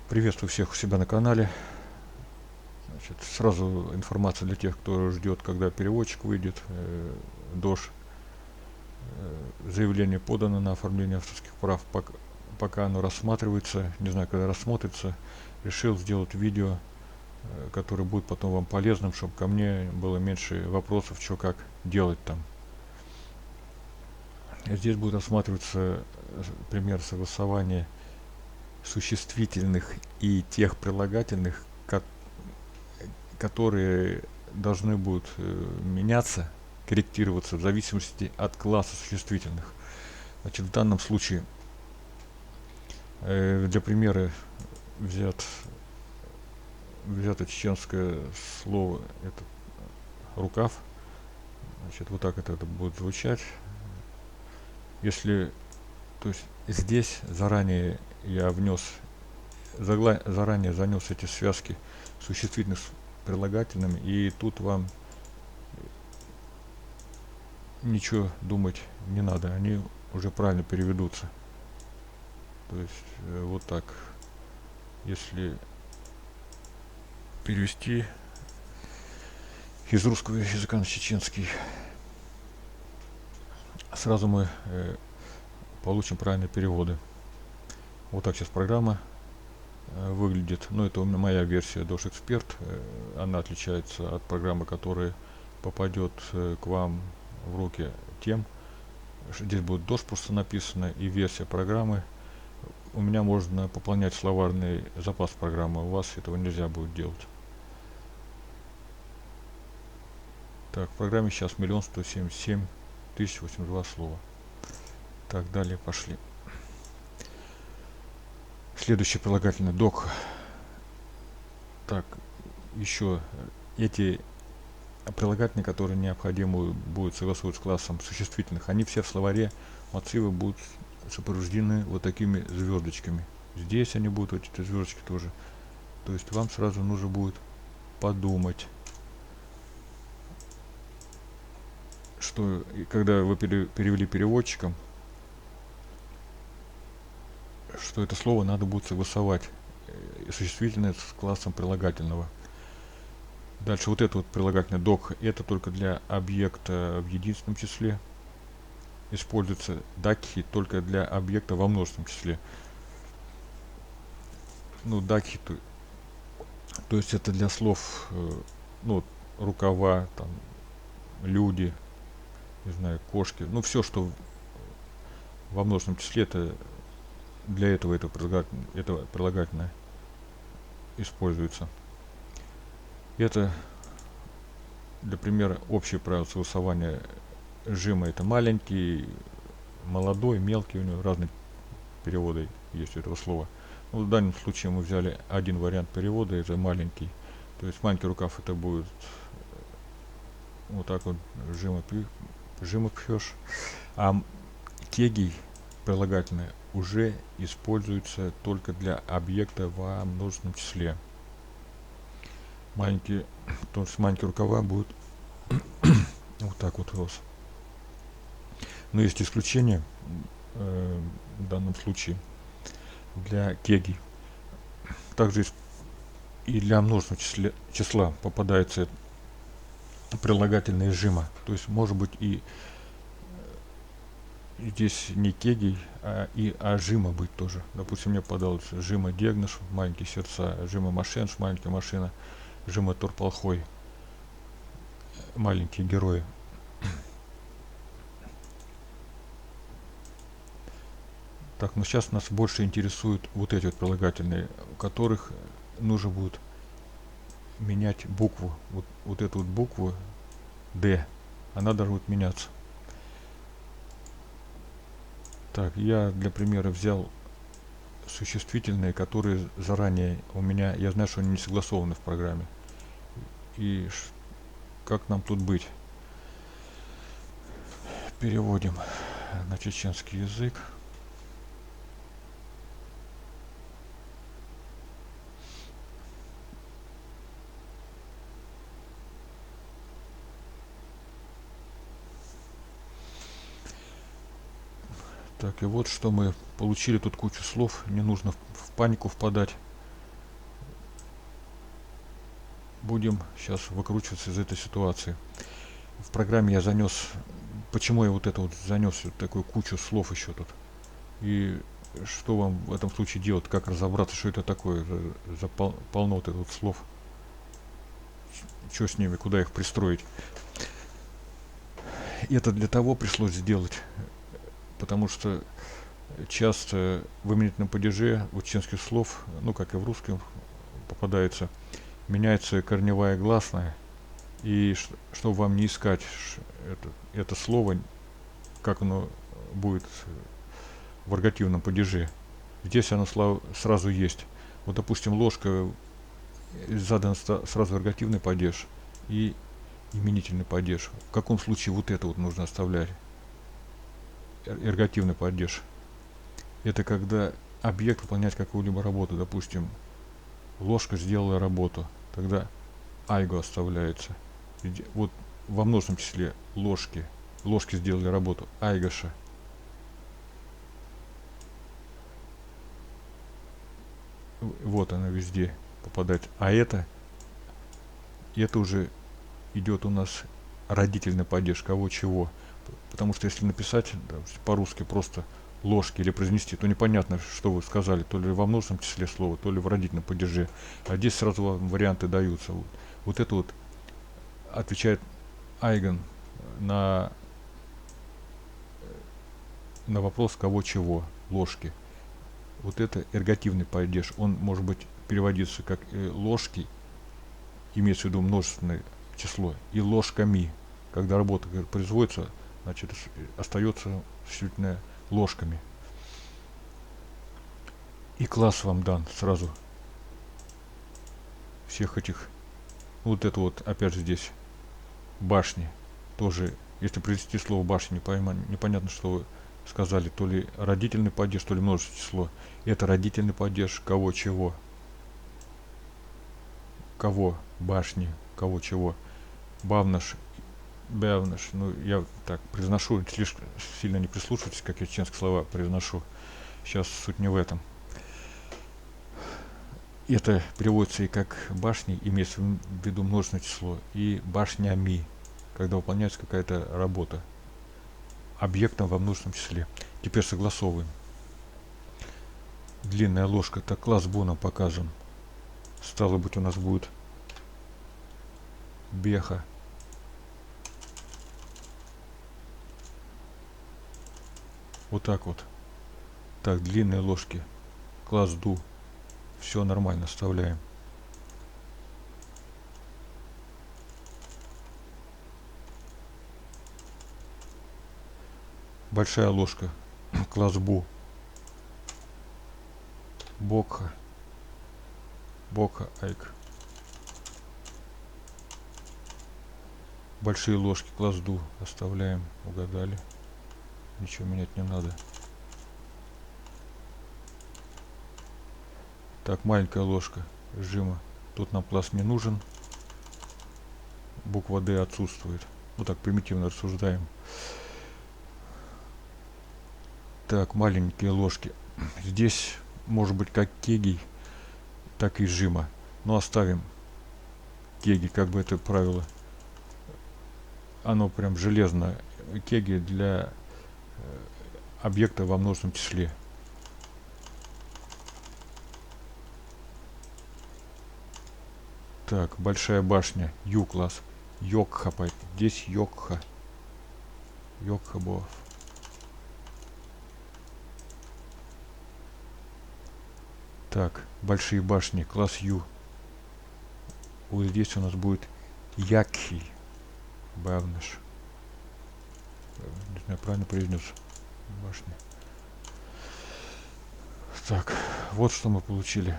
Приветствую всех у себя на канале. Значит, сразу информация для тех, кто ждет, когда переводчик выйдет. ДОЖ. Заявление подано на оформление авторских прав. Пока оно рассматривается, не знаю, когда рассмотрится, решил сделать видео, которое будет потом вам полезным, чтобы ко мне было меньше вопросов, что как делать там. Здесь будет рассматриваться пример согласования существительных и тех прилагательных, которые должны будут меняться, корректироваться в зависимости от класса существительных. Значит, в данном случае для примера взято чеченское слово, это рукав. Значит, вот так это будет звучать. Если, то есть здесь заранее я заранее занес эти связки существительных с прилагательными, и тут вам ничего думать не надо, они уже правильно переведутся. То есть вот так. Если перевести из русского языка на чеченский, сразу мы получим правильные переводы. Вот так сейчас программа выглядит. Но это моя версия DOS Expert. Она отличается от программы, которая попадет к вам в руки тем. Здесь будет DOS просто написано и версия программы. У меня можно пополнять словарный запас программы, у вас этого нельзя будет делать. Так, в программе сейчас 1 177 082 слова. Так, далее пошли. Следующее прилагательное док. Так, еще эти прилагательные, которые необходимо будет согласовывать с классом существительных, они все в словаре мотивы будут сопровождены вот такими звездочками. Здесь они будут, вот эти звездочки тоже. То есть вам сразу нужно будет подумать, что когда вы перевели переводчиком, что это слово надо будет согласовать существительное с классом прилагательного. Дальше вот это вот прилагательное док, это только для объекта в единственном числе. Используется даки только для объекта во множественном числе. Ну, даки, то есть это для слов, ну, рукава, там, люди, не знаю, кошки, ну, все, что во множественном числе, это для этого это прилагательное используется. Это, для примера, общее правило согласования жима. Это маленький, молодой, мелкий, у него разные переводы есть у этого слова. Ну, в данном случае мы взяли один вариант перевода, это маленький. То есть маленький рукав это будет вот так вот жима пьешь. А тегий прилагательное уже используется только для объекта во множественном числе. Маленькие, то есть маленькие рукава будут вот так вот рос. Но есть исключение в данном случае для кеги. Также и для множественного числа попадается прилагательное жима. То есть может быть и здесь не кегий, а жима быть тоже. Допустим, мне подалось жима дегнаш, маленькие сердца, жима машинш, маленькая машина, жима торпалхой, маленькие герои. Так, но сейчас нас больше интересуют вот эти вот прилагательные, у которых нужно будет менять букву. Вот эту вот букву D, она должна будет меняться. Так, я для примера взял существительные, которые заранее у меня, я знаю, что они не согласованы в программе. И как нам тут быть? Переводим на чеченский язык. Так, и вот что мы получили тут кучу слов, не нужно в панику впадать. будем сейчас выкручиваться из этой ситуации. В программе я занес, почему я вот это вот занес вот такую кучу слов еще тут. И что вам в этом случае делать, как разобраться, что это такое, полно вот это вот слов, что с ними, куда их пристроить. И это для того пришлось сделать, потому что часто в именительном падеже у чеченских слов, ну как и в русском попадается, меняется корневая гласная, и чтобы вам не искать это слово, как оно будет в аргативном падеже, здесь оно сразу есть. Вот, допустим, ложка задан сразу аргативный падеж и именительный падеж. В каком случае вот это вот нужно оставлять? Эргативный падеж. Это когда объект выполняет какую-либо работу. Допустим, ложка сделала работу. Тогда айго оставляется. Вот во множественном числе ложки. Ложки сделали работу. Айгаша. Вот она везде попадает. А это уже идет у нас родительный падеж, кого чего. Потому что если написать по-русски просто ложки или произнести, то непонятно, что вы сказали, то ли во множественном числе слова, то ли в родительном падеже. А здесь сразу вам варианты даются. Вот это вот отвечает Айген на вопрос кого чего, ложки. Вот это эргативный падеж. Он может быть переводиться как ложки, имеется в виду множественное число, и ложками. Когда работа производится, значит, остается существительное ложками. И класс вам дан сразу всех этих. Вот это вот опять же здесь башни. Тоже, если произвести слово башни, непонятно, что вы сказали, то ли родительный падеж, то ли множественное число. Это родительный падеж кого чего. Кого башни, кого чего. Бавнаш, бявнаш. Ну, я так произношу, слишком сильно не прислушивайтесь, как я чеченские слова произношу. Сейчас суть не в этом. Это переводится и как башни, имеется в виду множественное число, и башнями, когда выполняется какая-то работа объектом во множественном числе. Теперь согласовываем. Длинная ложка, это класс Бу нам показан. Стало быть, у нас будет беха. Вот так вот. Так, длинные ложки. Класс Ду. Все нормально, вставляем. Большая ложка. Класс Бу. Бокха. Бокха Айк. Большие ложки. Класс Ду. Оставляем. Угадали. Ничего менять не надо. Так, маленькая ложка жима. Тут нам класс не нужен. Буква D отсутствует. Вот так примитивно рассуждаем. Так, маленькие ложки. Здесь может быть как кегий, так и жима. Но оставим кеги, как бы это правило. Оно прям железно. Кеги для объекта во множественном числе. Так, большая башня. Ю-класс. Йокха. Здесь Йокха. Йокха Боав. Так, большие башни. Класс Ю. Вот здесь у нас будет Якхи. Бавнаш. Не знаю, правильно произнес. Башня. Так, вот что мы получили.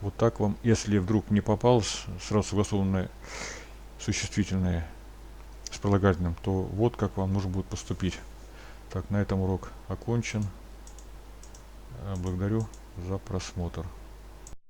Вот так вам, если вдруг не попалось сразу согласованное существительное с прилагательным, то вот как вам нужно будет поступить. Так, на этом урок окончен. Благодарю за просмотр.